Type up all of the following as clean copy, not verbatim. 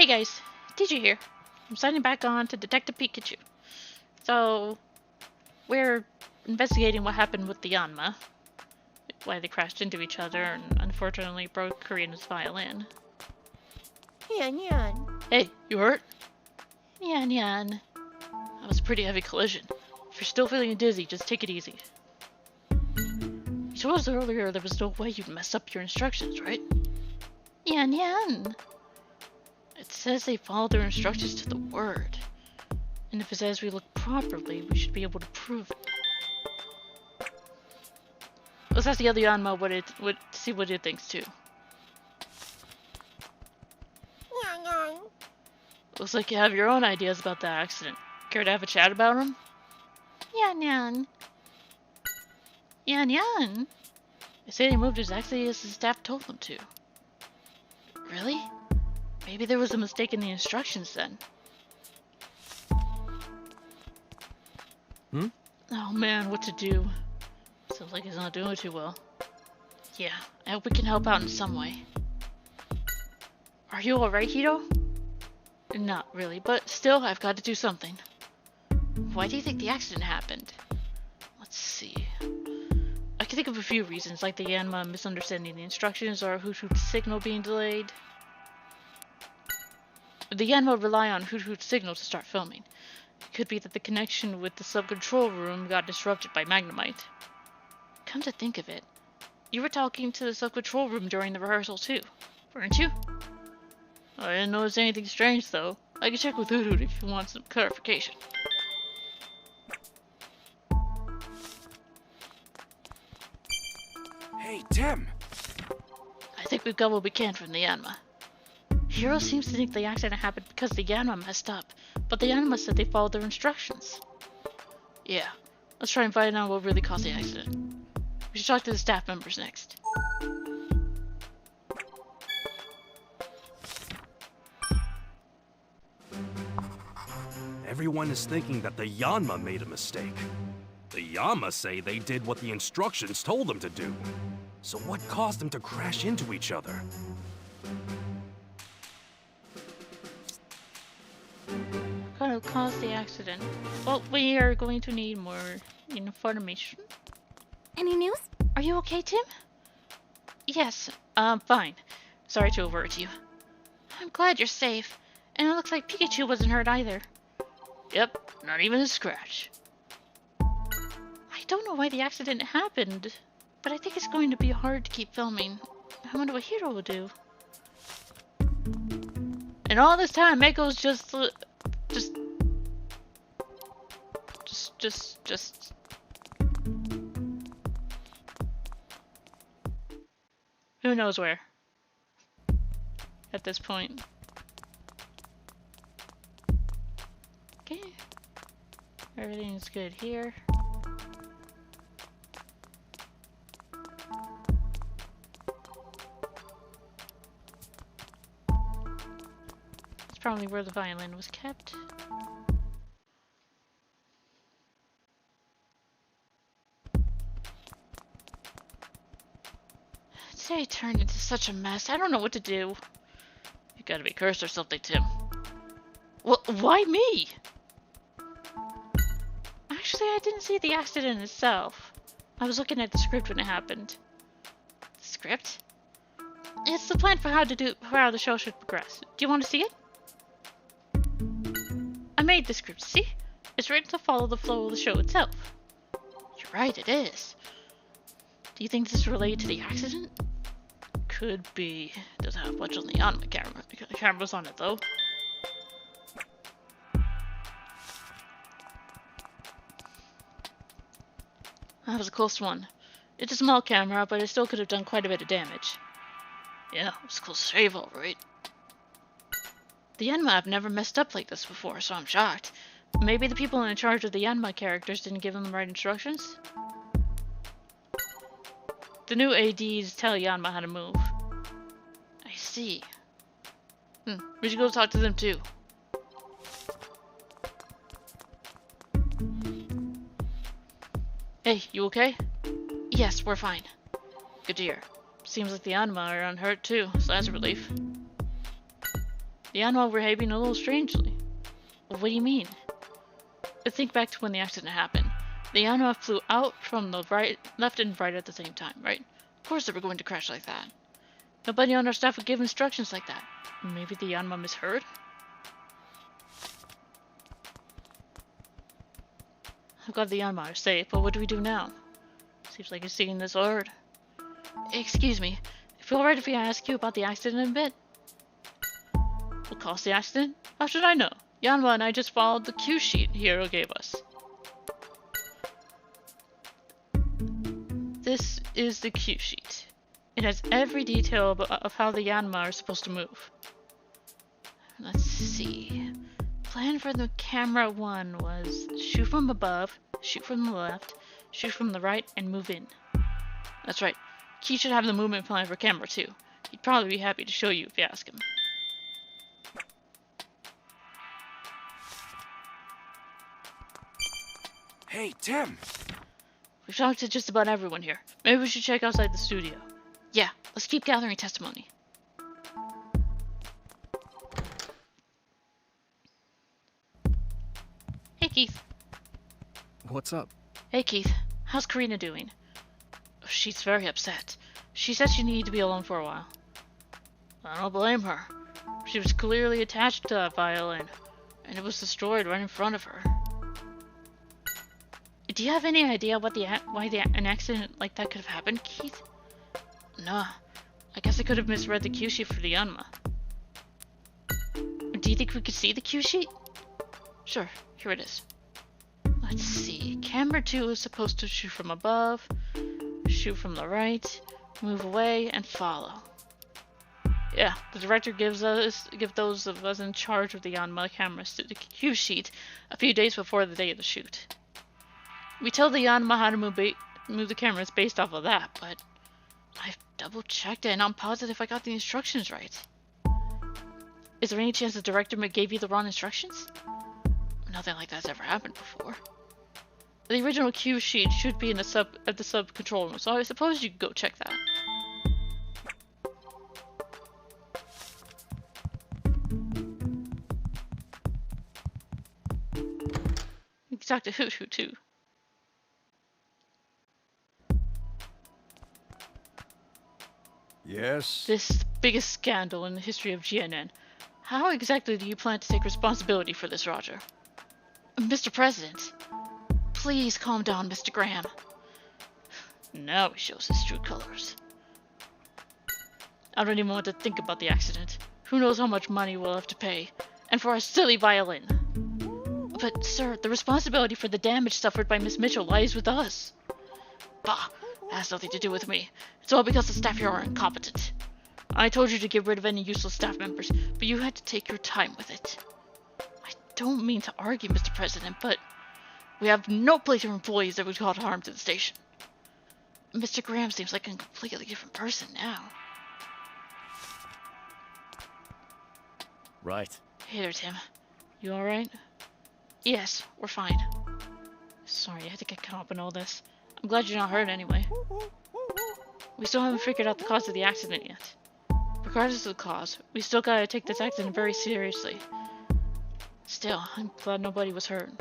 Hey guys, teacher here. I'm signing back on to Detective Pikachu. So, we're investigating what happened with the Yanma. Why they crashed into each other and unfortunately broke Karina's violin. Yan yan. Hey, you hurt? Yan yan. That was a pretty heavy collision. If you're still feeling dizzy, just take it easy. You told us earlier there was no way you'd mess up your instructions, right? Yan yan. It says they followed their instructions to the word. And if it says we look properly, we should be able to prove it. Let's ask the other Yanma see what it thinks too. Yan yan. Looks like you have your own ideas about the accident. Care to have a chat about them? Yan yan. Yan yan. They say they moved exactly as the staff told them to. Really? Maybe there was a mistake in the instructions then. Oh man, what to do? Sounds like he's not doing too well. Yeah, I hope we can help out in some way. Are you alright, Hito? Not really, but still, I've got to do something. Why do you think the accident happened? Let's see. I can think of a few reasons, like the Yanma misunderstanding the instructions or Hoot Hoot's signal being delayed. The Yanma rely on Hoot Hoot's signal to start filming. It could be that the connection with the sub-control room got disrupted by Magnemite. Come to think of it, you were talking to the sub-control room during the rehearsal too, weren't you? I didn't notice anything strange though. I can check with Hoot Hoot if you want some clarification. Hey, Tim! I think we've got what we can from the Yanma. Hiro seems to think the accident happened because the Yanma messed up, but the Yanma said they followed their instructions. Yeah, let's try and find out what really caused the accident. We should talk to the staff members next. Everyone is thinking that the Yanma made a mistake. The Yanma say they did what the instructions told them to do. So what caused them to crash into each other? What caused the accident? Well, we are going to need more information. Any news? Are you okay, Tim? Yes, fine. Sorry to alert you. I'm glad you're safe. And it looks like Pikachu wasn't hurt either. Yep, not even a scratch. I don't know why the accident happened, but I think it's going to be hard to keep filming. I wonder what Hiro will do. And all this time, Mako's just... Who knows where? At this point. Okay. Everything's good here. It's probably where the violin was kept. Today turned into such a mess. I don't know what to do. You gotta be cursed or something, Tim. Well, why me? Actually, I didn't see the accident itself. I was looking at the script when it happened. The script? It's the plan for how the show should progress. Do you want to see it? I made the script, see? It's written to follow the flow of the show itself. You're right, it is. Do you think this is related to the accident? Could be. Doesn't have much on the Yanma camera. The camera's on it though. That was a close one. It's a small camera, but it still could have done quite a bit of damage. Yeah, it was close to save, alright. The Yanma have never messed up like this before, so I'm shocked. Maybe the people in charge of the Yanma characters didn't give them the right instructions? The new ADs tell Yanma how to move. I see. We should go talk to them too. Hey, you okay? Yes, we're fine. Good to hear. Seems like the Yanma are unhurt too, so that's a relief. The Yanma were behaving a little strangely. What do you mean? Think back to when the accident happened. The Yanma flew out from the left and right at the same time, right? Of course they were going to crash like that. Nobody on our staff would give instructions like that. Maybe the Yanma misheard? I've got the Yanma safe, but what do we do now? Seems like you're seeing this hard. Excuse me, if you're alright if I ask you about the accident a bit? What caused the accident? How should I know? Yanma and I just followed the cue sheet Hiro gave us. This is the cue sheet. It has every detail of how the Yanma are supposed to move. Let's see. Plan for the camera 1 was shoot from above, shoot from the left, shoot from the right, and move in. That's right. Key should have the movement plan for camera 2. He'd probably be happy to show you if you ask him. Hey, Tim! We've talked to just about everyone here. Maybe we should check outside the studio. Yeah, let's keep gathering testimony. Hey, Keith. What's up? Hey, Keith. How's Karina doing? She's very upset. She said she needed to be alone for a while. I don't blame her. She was clearly attached to that violin, and it was destroyed right in front of her. Do you have any idea why an accident like that could have happened, Keith? Nah. I guess I could have misread the cue sheet for the Yanma. Do you think we could see the cue sheet? Sure, here it is. Let's see. Camera 2 is supposed to shoot from above, shoot from the right, move away, and follow. Yeah, the director gives those of us in charge of the Yanma cameras the cue sheet a few days before the day of the shoot. We tell the Yanma how to move the cameras based off of that, but I've double-checked it and I'm positive I got the instructions right. Is there any chance the director gave you the wrong instructions? Nothing like that's ever happened before. The original cue sheet should be in the sub control room, so I suppose you could go check that. You can talk to Hoot Hoot too. Yes? This is the biggest scandal in the history of GNN. How exactly do you plan to take responsibility for this, Roger? Mr. President, please calm down, Mr. Graham. Now he shows his true colors. I don't even want to think about the accident. Who knows how much money we'll have to pay. And for our silly violin. But, sir, the responsibility for the damage suffered by Miss Mitchell lies with us. Bah! It has nothing to do with me. It's all because the staff here are incompetent. I told you to get rid of any useless staff members, but you had to take your time with it. I don't mean to argue, Mr. President, but we have no place for employees that would cause harm to the station. Mr. Graham seems like a completely different person now. Right. Hey there, Tim. You alright? Yes, we're fine. Sorry, I had to get caught up in all this. I'm glad you're not hurt anyway. We still haven't figured out the cause of the accident yet. Regardless of the cause, we still gotta take this accident very seriously. Still, I'm glad nobody was hurt.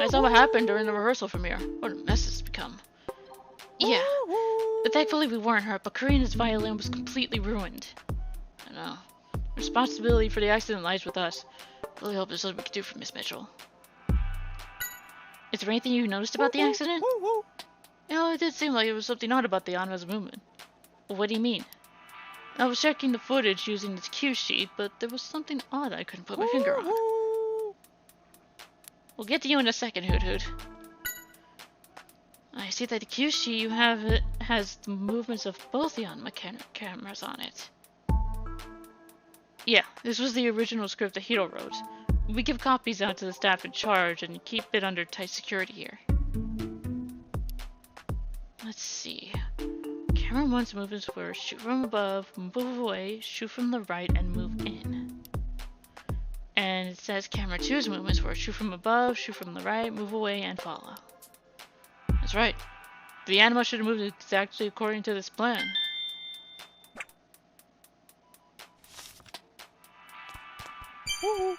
I saw what happened during the rehearsal from here. What a mess it's become. Yeah, but thankfully we weren't hurt, but Karina's violin was completely ruined. I know. Responsibility for the accident lies with us. Really hope there's something we can do for Miss Mitchell. Is there anything you noticed about the accident? You know, it did seem like it was something odd about the Yanma's movement. What do you mean? I was checking the footage using this cue sheet, but there was something odd I couldn't put my finger on. We'll get to you in a second, Hoot Hoot. I see that the cue sheet you have has the movements of both the Yanma cameras on it. Yeah, this was the original script that Hiro wrote. We give copies out to the staff in charge and keep it under tight security here. Let's see. Camera 1's movements were shoot from above, move away, shoot from the right, and move in. And it says camera 2's movements were shoot from above, shoot from the right, move away, and follow. That's right. The Yanma should have moved exactly according to this plan. Oh,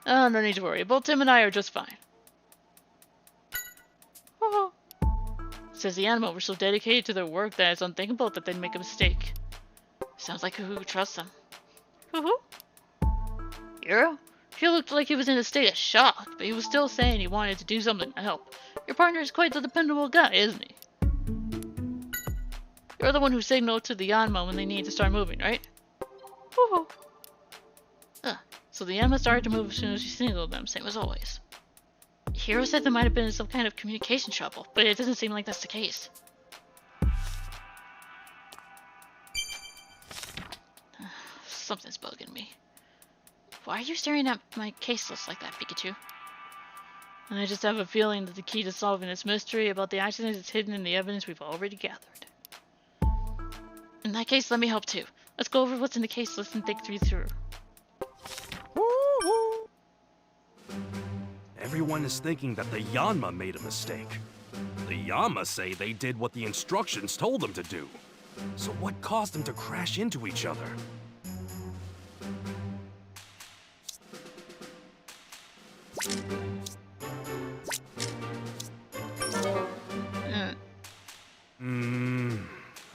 no need to worry. Both Tim and I are just fine. Woohoo! Says the animal were so dedicated to their work that it's unthinkable that they'd make a mistake. Sounds like who would trust them. Woohoo! Hero? He looked like he was in a state of shock, but he was still saying he wanted to do something to help. Your partner is quite the dependable guy, isn't he? You're the one who signaled to the Yanma when they needed to start moving, right? Woohoo! So the Yanma started to move as soon as you signaled them, same as always. Hero said there might have been some kind of communication trouble, but it doesn't seem like that's the case. Something's bugging me. Why are you staring at my case list like that, Pikachu? And I just have a feeling that the key to solving this mystery about the accident is hidden in the evidence we've already gathered. In that case, let me help too. Let's go over what's in the case list and think through. Everyone is thinking that the Yanma made a mistake. The Yanma say they did what the instructions told them to do. So what caused them to crash into each other?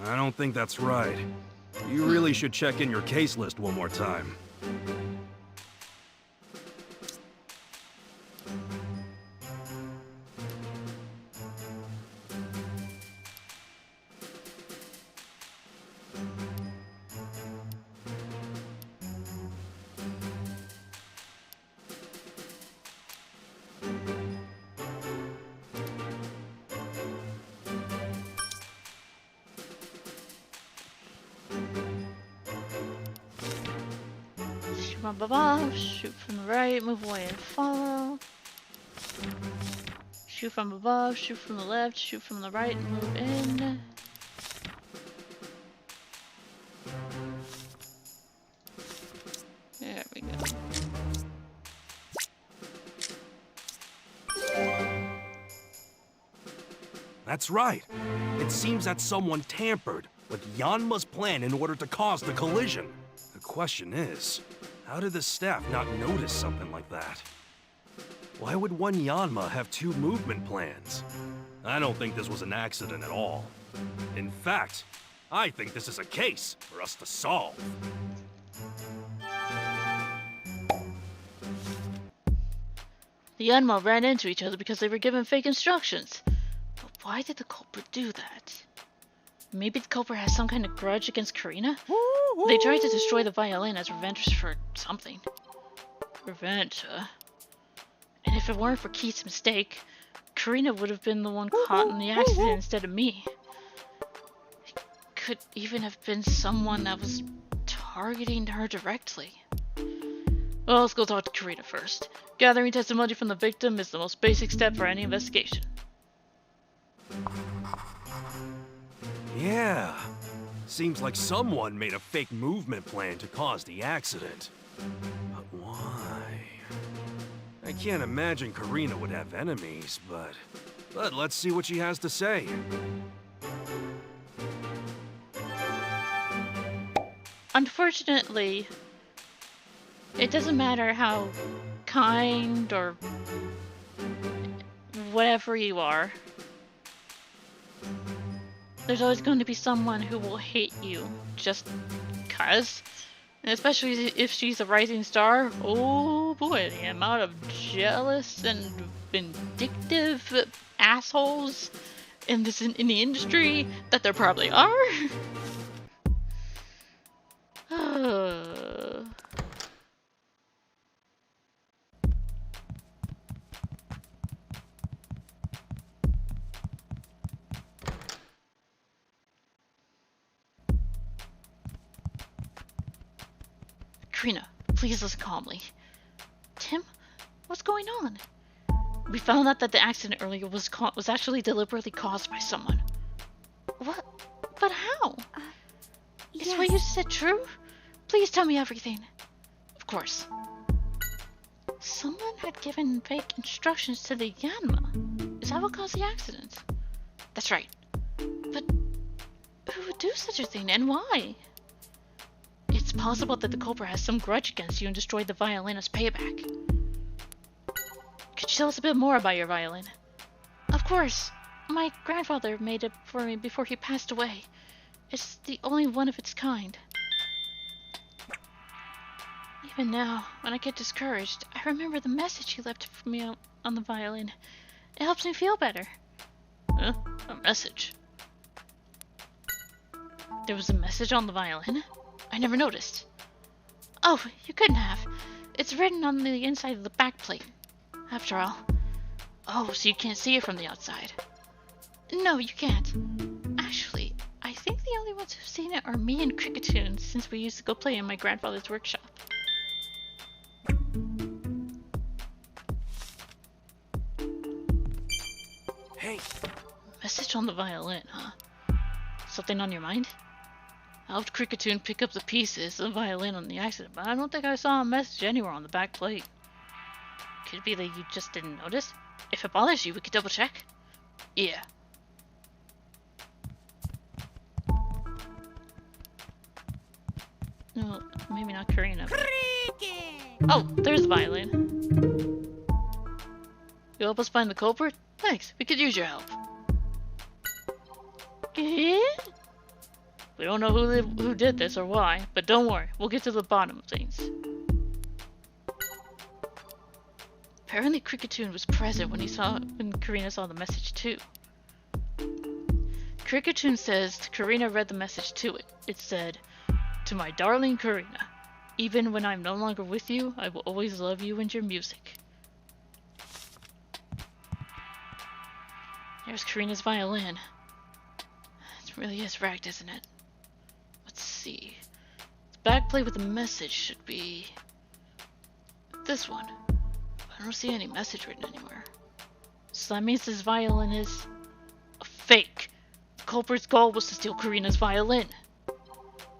I don't think that's right. You really should check in your case list one more time. Shoot from the right, move away and follow. Shoot from above, shoot from the left, shoot from the right, and move in. There we go. That's right. It seems that someone tampered with Yanma's plan in order to cause the collision. The question is, how did the staff not notice something like that? Why would one Yanma have two movement plans? I don't think this was an accident at all. In fact, I think this is a case for us to solve. The Yanma ran into each other because they were given fake instructions. But why did the culprit do that? Maybe the culprit has some kind of grudge against Karina? They tried to destroy the violin as revenge for something. Revenge, huh? And if it weren't for Keith's mistake, Karina would have been the one caught in the accident instead of me. It could even have been someone that was targeting her directly. Well, let's go talk to Karina first. Gathering testimony from the victim is the most basic step for any investigation. Yeah. Seems like someone made a fake movement plan to cause the accident. But why? I can't imagine Karina would have enemies, but let's see what she has to say. Unfortunately, it doesn't matter how kind or whatever you are. There's always going to be someone who will hate you just cuz. And especially if she's a rising star. Oh boy, the amount of jealous and vindictive assholes in the industry that there probably are. Karina, please listen calmly. Tim, what's going on? We found out that the accident earlier was actually deliberately caused by someone. What? But how? Is Yes. what you said true? Please tell me everything. Of course. Someone had given fake instructions to the Yanma. Is that what caused the accident? That's right. But who would do such a thing and why? It's possible that the culprit has some grudge against you and destroyed the violin as payback. Could you tell us a bit more about your violin? Of course. My grandfather made it for me before he passed away. It's the only one of its kind. Even now, when I get discouraged, I remember the message he left for me on the violin. It helps me feel better. Huh? A message? There was a message on the violin? I never noticed. Oh, you couldn't have. It's written on the inside of the backplate. After all. Oh, so you can't see it from the outside. No, you can't. Actually, I think the only ones who've seen it are me and Cricketoon, since we used to go play in my grandfather's workshop. Hey! Message on the violin, huh? Something on your mind? I helped Cricketoon pick up the pieces of the violin on the accident, but I don't think I saw a message anywhere on the back plate. Could it be that you just didn't notice? If it bothers you, we could double check. Yeah. No, maybe not Karina. But... Oh, there's the violin. You help us find the culprit? Thanks, we could use your help. We don't know who did this or why, but don't worry, we'll get to the bottom of things. Apparently Cricketoon was present when Karina saw the message too. Cricketoon says Karina read the message to it. It said, "To my darling Karina, even when I'm no longer with you, I will always love you and your music." There's Karina's violin. It really is wrecked, isn't it? Let's see. The backplate with the message should be this one. I don't see any message written anywhere. So that means this violin is a fake. The culprit's goal was to steal Karina's violin.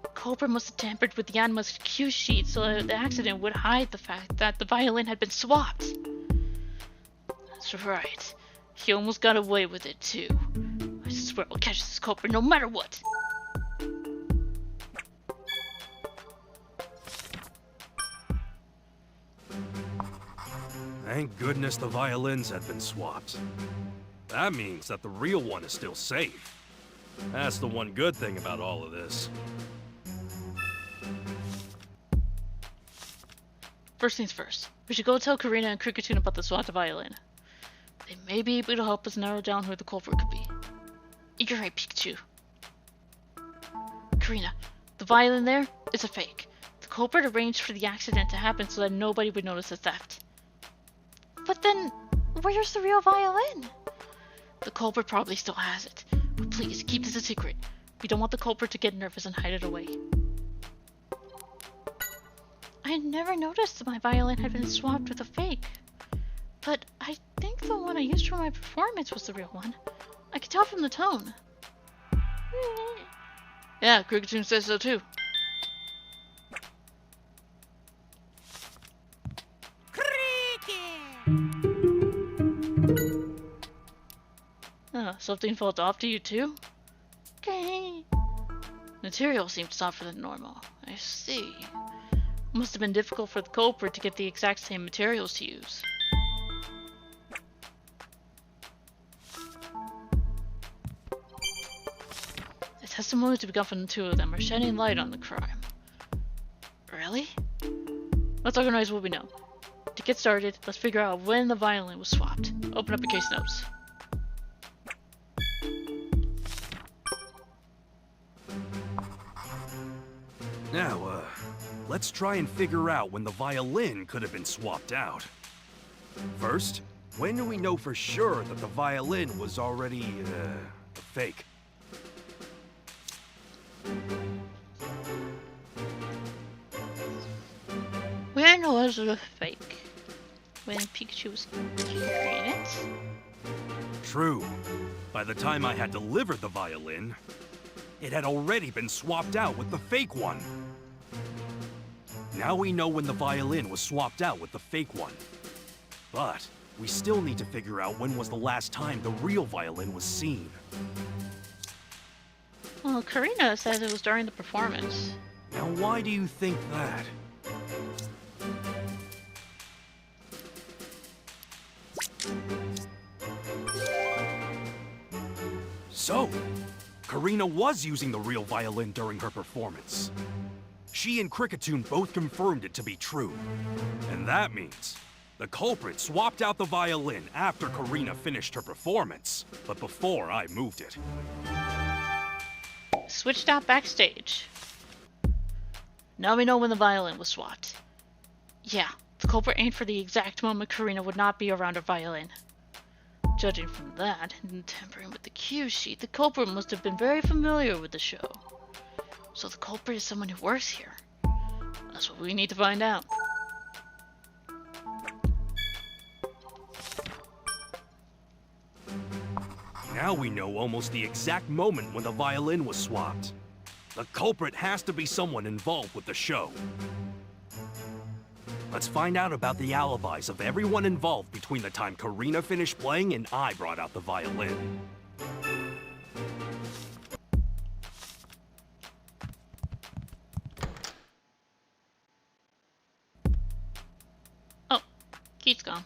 The culprit must have tampered with Yanma's cue sheet so that the accident would hide the fact that the violin had been swapped. That's right. He almost got away with it too. I swear I'll catch this culprit no matter what. Thank goodness the violins had been swapped. That means that the real one is still safe. That's the one good thing about all of this. First things first, we should go tell Karina and Cricketoon about the swapped violin. They may be able to help us narrow down who the culprit could be. You're right, Pikachu. Karina, the violin there is a fake. The culprit arranged for the accident to happen so that nobody would notice the theft. But then, where's the real violin? The culprit probably still has it. But please, keep this a secret. We don't want the culprit to get nervous and hide it away. I never noticed that my violin had been swapped with a fake. But I think the one I used for my performance was the real one. I could tell from the tone. Yeah, Cricketoon says so too. Something felt off to you too? Okay. Material seemed softer than normal. I see. Must have been difficult for the culprit to get the exact same materials to use. The testimonies to be got from the two of them are shedding light on the crime. Really? Let's organize what we know. To get started, let's figure out when the violin was swapped. Open up your case notes. Now, let's try and figure out when the violin could have been swapped out. First, when do we know for sure that the violin was already, fake? When was it fake? When Pikachu was carrying it? True. By the time I had delivered the violin, it had already been swapped out with the fake one. Now we know when the violin was swapped out with the fake one. But we still need to figure out when was the last time the real violin was seen. Well, Karina says it was during the performance. Now, why do you think that? So, Karina was using the real violin during her performance. She and Cricketune both confirmed it to be true. And that means the culprit swapped out the violin after Karina finished her performance, but before I moved it. Switched out backstage. Now we know when the violin was swapped. Yeah, the culprit aimed for the exact moment Karina would not be around her violin. Judging from that, and tampering with the cue sheet, the culprit must have been very familiar with the show. So the culprit is someone who works here. That's what we need to find out. Now we know almost the exact moment when the violin was swapped. The culprit has to be someone involved with the show. Let's find out about the alibis of everyone involved between the time Karina finished playing and I brought out the violin. Oh, Keith's gone.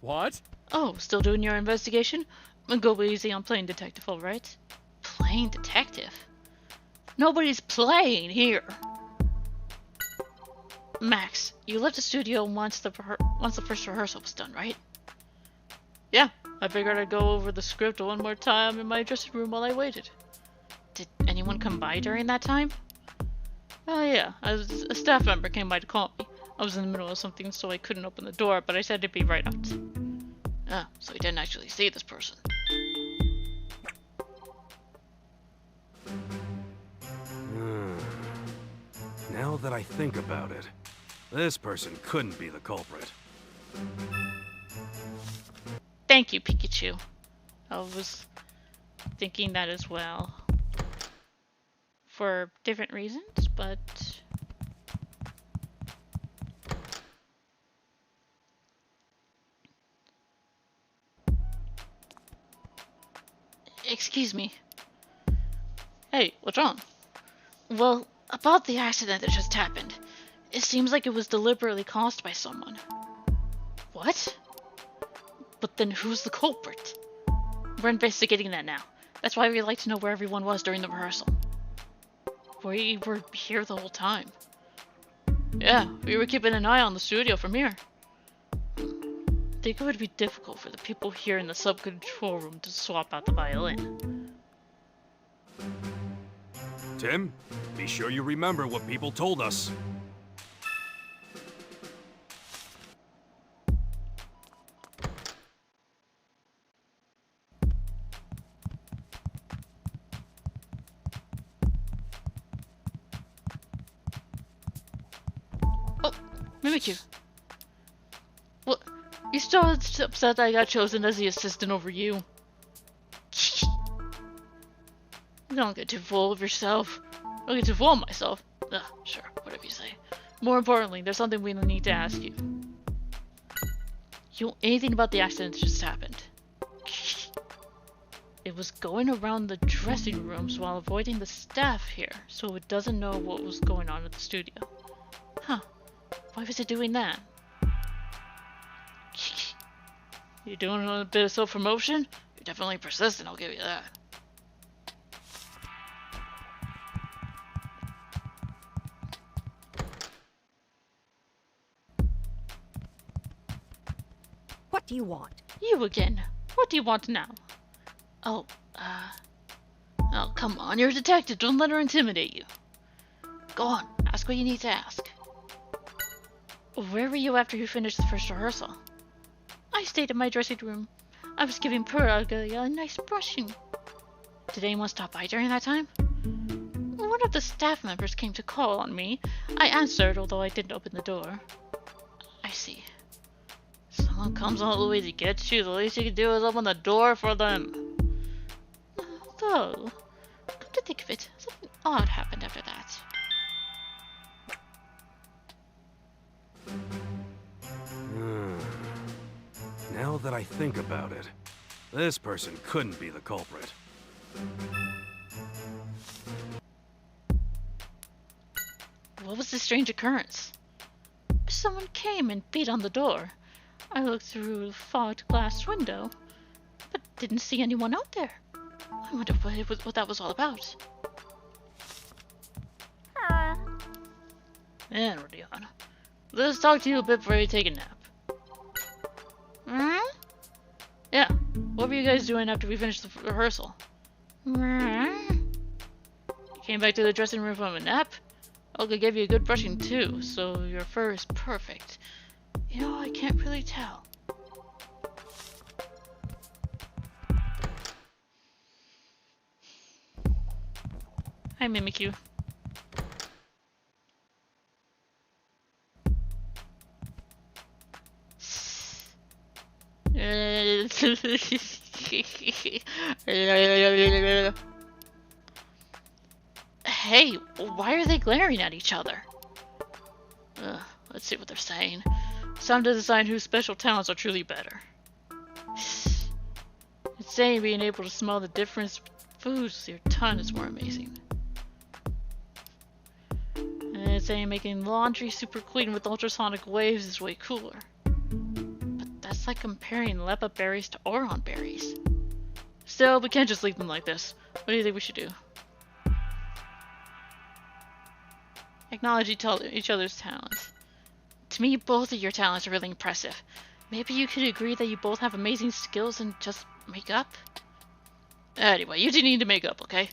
What? Oh, still doing your investigation? Go easy on playing detective, alright? Playing detective? Nobody's playing here! Max, you left the studio once the first rehearsal was done, right? Yeah, I figured I'd go over the script one more time in my dressing room while I waited. Did anyone come by during that time? Oh yeah, a staff member came by to call me. I was in the middle of something, so I couldn't open the door, but I said it'd be right out. Ah, so he didn't actually see this person. Now that I think about it, this person couldn't be the culprit. Thank you, Pikachu. I was thinking that as well. For different reasons, but... Excuse me. Hey, what's wrong? Well, about the accident that just happened. It seems like it was deliberately caused by someone. What? But then who's the culprit? We're investigating that now. That's why we'd like to know where everyone was during the rehearsal. We were here the whole time. Yeah, we were keeping an eye on the studio from here. I think it would be difficult for the people here in the sub-control room to swap out the violin. Tim, be sure you remember what people told us. Oh, Mimikyu. What? You still upset that I got chosen as the assistant over you? Don't get too full of yourself. Don't get too full of myself. Ugh, sure, whatever you say. More importantly, there's something we need to ask you. You know anything about the accident that just happened? It was going around the dressing rooms while avoiding the staff here, so it doesn't know what was going on at the studio. Huh. Why was it doing that? You're doing a bit of self-promotion? You're definitely persistent, I'll give you that. What do you want? You again. What do you want now? Oh, oh, come on, you're a detective. Don't let her intimidate you. Go on, ask what you need to ask. Where were you after you finished the first rehearsal? I stayed in my dressing room. I was giving Puraga a nice brushing. Did anyone stop by during that time? One of the staff members came to call on me. I answered, although I didn't open the door. I see. Someone comes all the way to get you, the least you can do is open the door for them. Though, come to think of it, something odd happened after that. Now that I think about it, This person couldn't be the culprit. What was this strange occurrence? Someone came and beat on the door. I looked through the fogged glass window, but didn't see anyone out there. I wonder what that was all about. And Rodion, let's talk to you a bit before you take a nap. Yeah, what were you guys doing after we finished the rehearsal? You came back to the dressing room from a nap? Olga gave you a good brushing too, so your fur is perfect. You know, I can't really tell. Hi, Mimikyu. Hey, why are they glaring at each other? Let's see what they're saying. It's time to decide whose special talents are truly better. It's saying being able to smell the different foods with your tongue is more amazing. And it's saying making laundry super clean with ultrasonic waves is way cooler. But that's like comparing lepa berries to oron berries. Still, we can't just leave them like this. What do you think we should do? Acknowledge each other's talents. To me, both of your talents are really impressive. Maybe you could agree that you both have amazing skills and just make up? Anyway, you do need to make up, okay?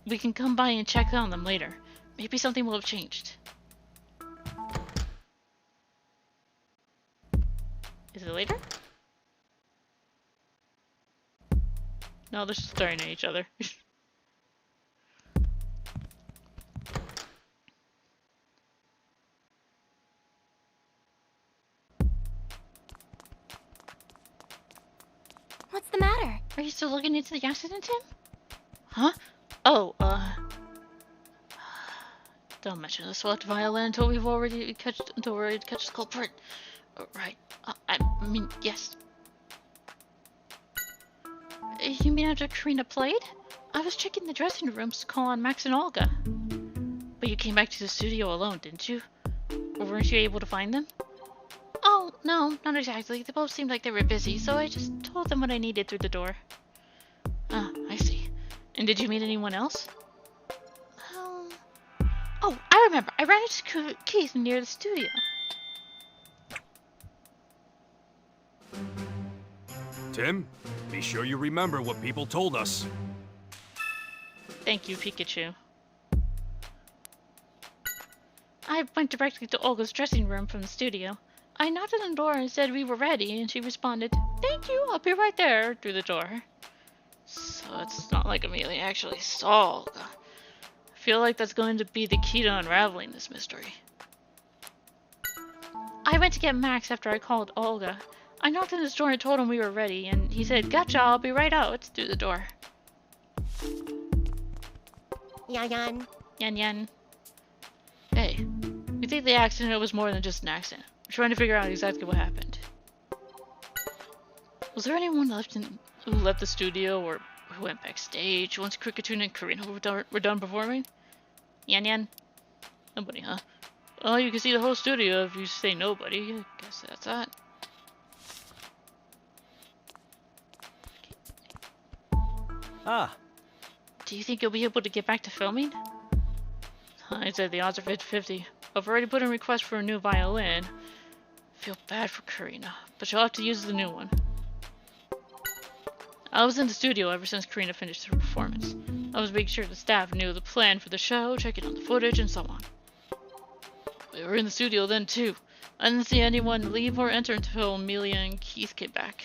We can come by and check on them later. Maybe something will have changed. Is it later? No, they're just staring at each other. What's the matter? Are you still looking into the accident, Tim? Huh? Oh, don't mention the select violin until we've already catch the culprit. Right. I mean, yes. You mean after Karina played? I was checking the dressing rooms to call on Max and Olga. But you came back to the studio alone, didn't you? Or weren't you able to find them? Oh, no, not exactly. They both seemed like they were busy, so I just told them what I needed through the door. Ah, I see. And did you meet anyone else? Oh, I remember. I ran into Keith near the studio. Tim, be sure you remember what people told us. Thank you, Pikachu. I went directly to Olga's dressing room from the studio. I knocked on the door and said we were ready, and she responded, "Thank you, I'll be right there," through the door. So it's not like Amelia actually saw Olga. I feel like that's going to be the key to unraveling this mystery. I went to get Max after I called Olga. I knocked on his door and told him we were ready, and he said, "Gotcha, I'll be right out," through the door. Yan. Yan yan. Hey, we think the accident was more than just an accident. We're trying to figure out exactly what happened. Was there anyone who left the studio or who went backstage once Cricketune and Karina were done performing? Yan yan? Nobody, huh? Well, you can see the whole studio if you say nobody. I guess that's that. Ah, Do you think you'll be able to get back to filming? I'd say the odds are 50-50. I've already put in a request for a new violin. I feel bad for Karina, but she'll have to use the new one. I was in the studio ever since Karina finished her performance. I was making sure the staff knew the plan for the show, checking on the footage, and so on. We were in the studio then too. I didn't see anyone leave or enter until Amelia and Keith came back.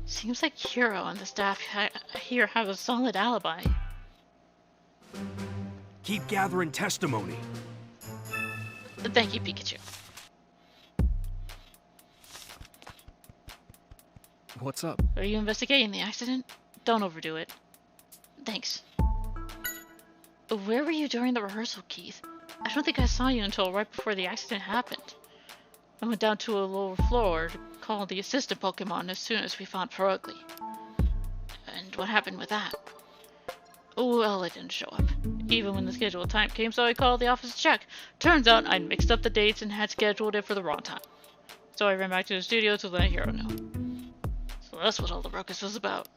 Seems like Hiro and the staff here have a solid alibi. Keep gathering testimony. Thank you, Pikachu. what's up? Are you investigating the accident? Don't overdo it. Thanks. Where were you during the rehearsal, Keith? I don't think I saw you until right before the accident happened. I went down to a lower floor to call the assistant Pokemon as soon as we found Perugly. And what happened with that? Oh, well, it didn't show up. Even when the scheduled time came, so I called the office to check. Turns out I'd mixed up the dates and had scheduled it for the wrong time. So I ran back to the studio to let Hero know. So that's what all the ruckus was about.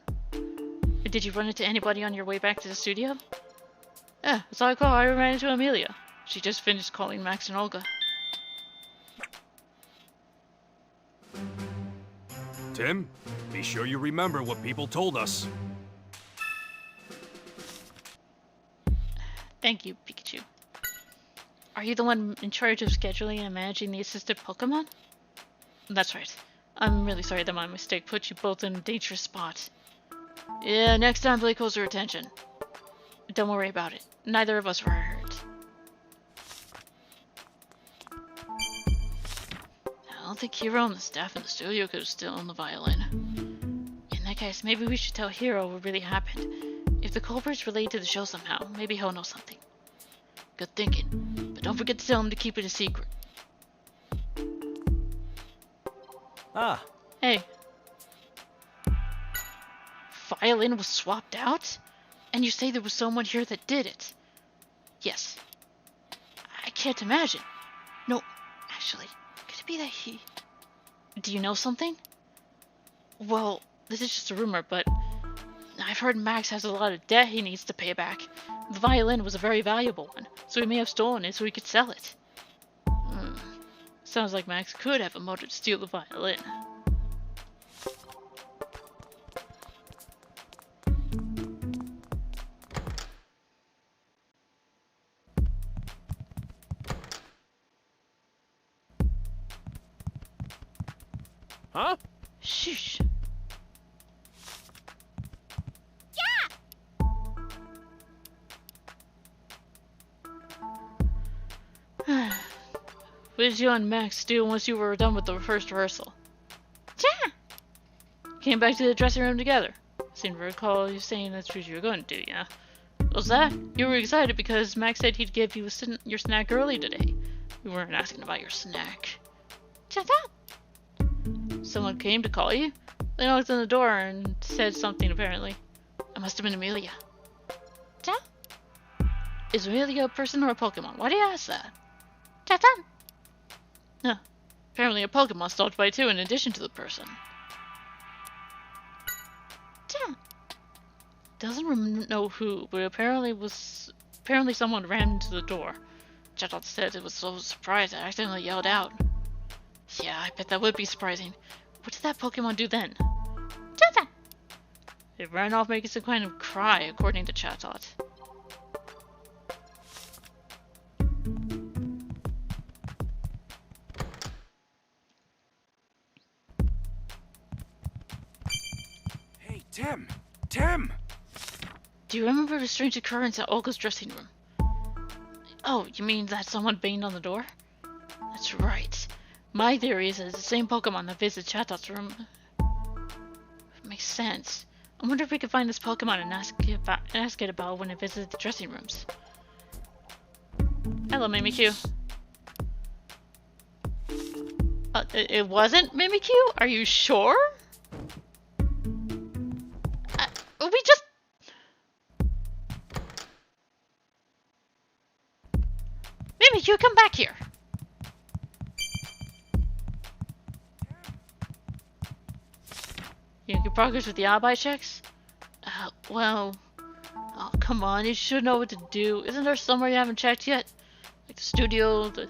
Did you run into anybody on your way back to the studio? Yeah, that's all I call. I ran into Amelia. She just finished calling Max and Olga. Tim, be sure you remember what people told us. Thank you, Pikachu. Are you the one in charge of scheduling and managing the assistant Pokemon? That's right. I'm really sorry that my mistake put you both in a dangerous spot. Yeah, next time pay closer attention. Don't worry about it. Neither of us were hurt. I don't think Hero and the staff in the studio could have stolen the violin. In that case, maybe we should tell Hero what really happened. If the culprit's related to the show somehow, maybe he'll know something. Good thinking. But don't forget to tell him to keep it a secret. Ah, Hey. Violin was swapped out? And you say there was someone here that did it? Yes. I can't imagine. No, actually, could it be that he... Do you know something? Well, this is just a rumor, but I've heard Max has a lot of debt he needs to pay back. The violin was a very valuable one, so he may have stolen it so he could sell it. Sounds like Max could have a motive to steal the violin. huh? Shh. What did you and Max do once you were done with the first rehearsal? Yeah. Came back to the dressing room together. Seem to recall you saying that's what you were going to do, yeah? What's that? You were excited because Max said he'd give you your snack early today. We weren't asking about your snack. Shut up! Someone came to call you? They knocked on the door and said something apparently. It must have been Amelia. Yeah? Is Amelia a person or a Pokemon? Why do you ask that? Shut up! Huh. Apparently a Pokemon stopped by too in addition to the person. Doesn't know who, but apparently someone ran into the door. Chatot said it was so surprised I accidentally yelled out. Yeah, I bet that would be surprising. What did that Pokemon do then? Chatot! It ran off making some kind of cry, according to Chatot. Hey, Tim! Tim! Do you remember the strange occurrence at Olga's dressing room? Oh, you mean that someone banged on the door? That's right. My theory is that it's the same Pokemon that visits Chatot's room. Makes sense. I wonder if we could find this Pokemon and ask it about when it visited the dressing rooms. Hello, Mimikyu. It wasn't Mimikyu? Are you sure? We just... Mimikyu, come back here! You make progress with the alibi checks? Well... Oh, come on, you should know what to do. Isn't there somewhere you haven't checked yet? Like the studio, the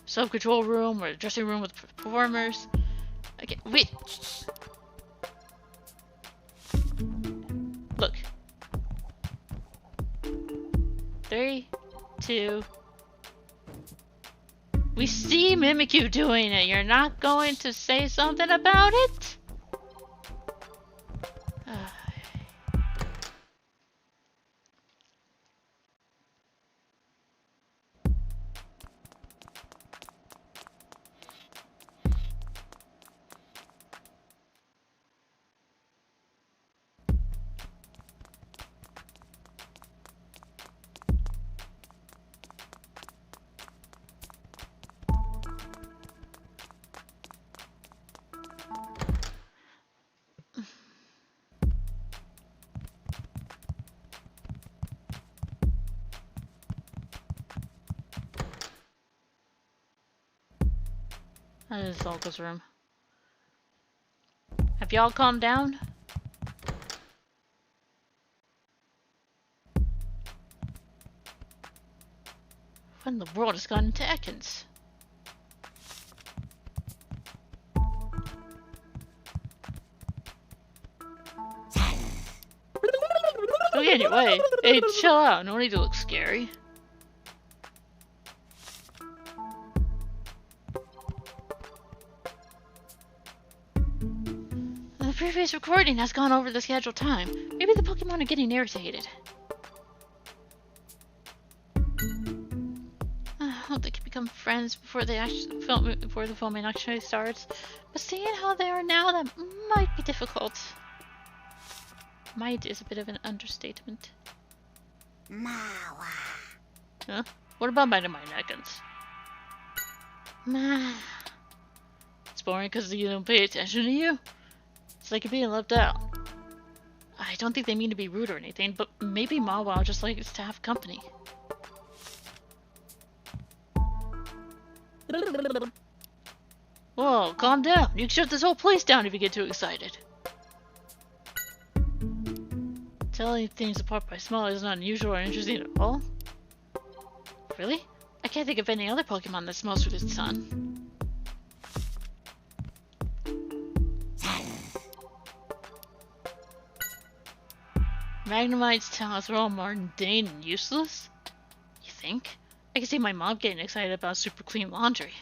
sub-control room, or the dressing room with performers? Okay, wait! Look. 3, 2... We see Mimikyu doing it. You're not going to say something about it? That is Olga's room. Have y'all calmed down? What in the world has gone into Ekans? Don't get in your way. Hey, chill out. No need to look scary. The previous recording has gone over the scheduled time. Maybe the Pokemon are getting irritated. I hope they can become friends before the filming actually starts. But seeing how they are now, that might be difficult. Might is a bit of an understatement. Mawa. Huh? What about my Ekans? It's boring because you don't pay attention to you. It's like you're being left out. I don't think they mean to be rude or anything, but maybe Mawa just likes to have company. Whoa, calm down. You can shut this whole place down if you get too excited. Telling things apart by smell is not unusual or interesting at all. Really? I can't think of any other Pokemon that smells with its sun. Magnemite's talents are all mundane and useless? You think? I can see my mom getting excited about super clean laundry.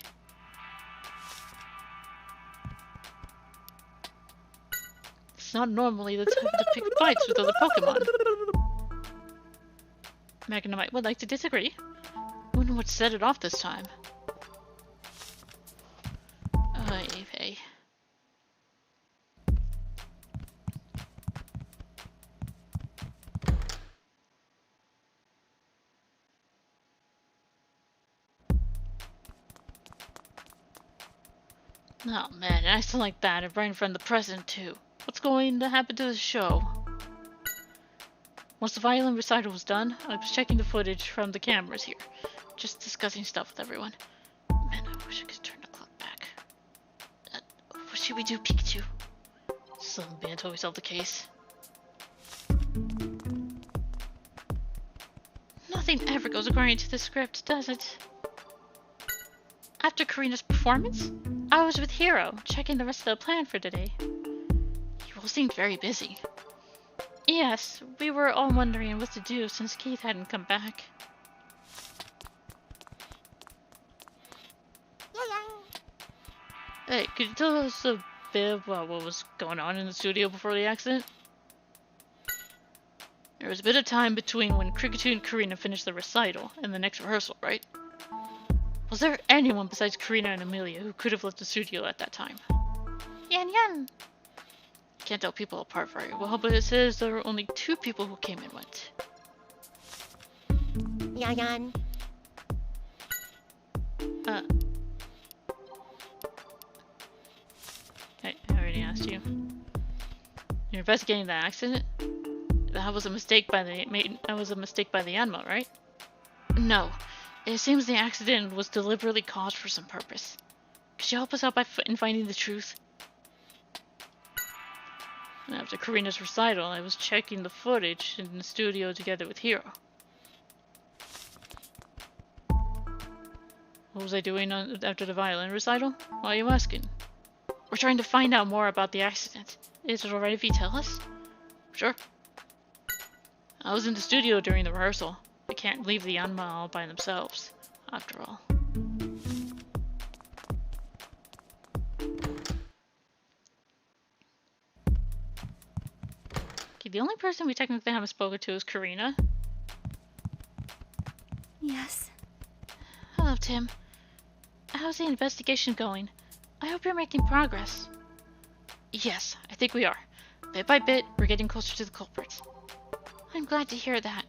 It's not normally the time to pick fights with other Pokemon. Magnemite would like to disagree. Wonder what set it off this time. Eevee. Oh man, I still like that, and right in front of the president too. What's going to happen to the show? Once the violin recital was done, I was checking the footage from the cameras here. Just discussing stuff with everyone. Man, I wish I could turn the clock back. What should we do, Pikachu? Some man told myself the case. Nothing ever goes according to the script, does it? After Karina's performance, I was with Hiro, checking the rest of the plan for today. You all seemed very busy. Yes, we were all wondering what to do since Keith hadn't come back. Hey, could you tell us a bit about what was going on in the studio before the accident? There was a bit of time between when Pikachu and Karina finished the recital and the next rehearsal, right? Was there anyone besides Karina and Amelia who could have left the studio at that time? Yan. Can't tell people apart very well, but it says there were only 2 people who came and went. Yan. I already asked you. You're investigating the accident? That was a mistake by the animal, right? No. It seems the accident was deliberately caused for some purpose. Could you help us out in finding the truth? After Karina's recital, I was checking the footage in the studio together with Hiro. What was I doing after the violin recital? Why are you asking? We're trying to find out more about the accident. Is it alright if you tell us? Sure. I was in the studio during the rehearsal. I can't leave the Yanma all by themselves, after all. Okay, the only person we technically haven't spoken to is Karina. Yes. Hello, Tim. How's the investigation going? I hope you're making progress. Yes, I think we are. Bit by bit, we're getting closer to the culprits. I'm glad to hear that.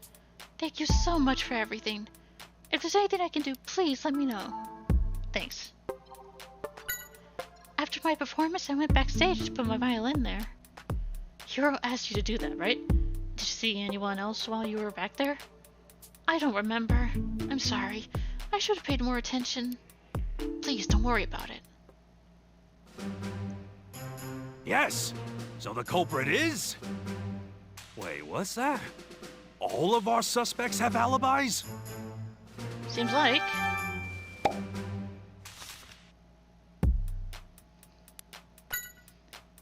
Thank you so much for everything. If there's anything I can do, please let me know. Thanks. After my performance, I went backstage to put my violin there. Hiro asked you to do that, right? Did you see anyone else while you were back there? I don't remember. I'm sorry. I should have paid more attention. Please, don't worry about it. Yes. So the culprit is... Wait, what's that? All of our suspects have alibis? Seems like.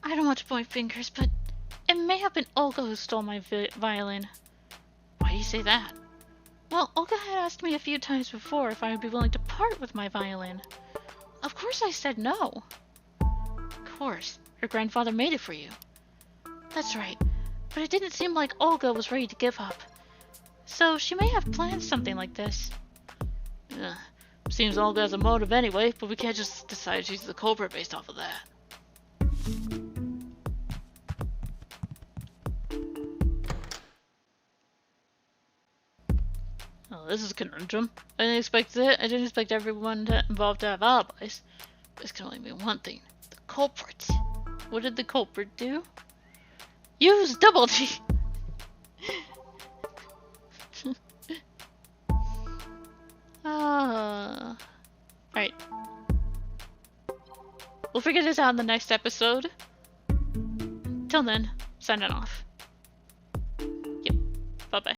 I don't want to point fingers, but it may have been Olga who stole my violin. Why do you say that? Well, Olga had asked me a few times before if I would be willing to part with my violin. Of course I said no. Of course, your grandfather made it for you. That's right, but it didn't seem like Olga was ready to give up. So she may have planned something like this. Ugh. Seems Olga has a motive anyway, but we can't just decide she's the culprit based off of that. Oh, this is a conundrum. I didn't expect everyone involved to have alibis. This can only mean one thing. The culprit. What did the culprit do? Use double T! Alright. We'll figure this out in the next episode. Till then, signing off. Yep. Bye-bye.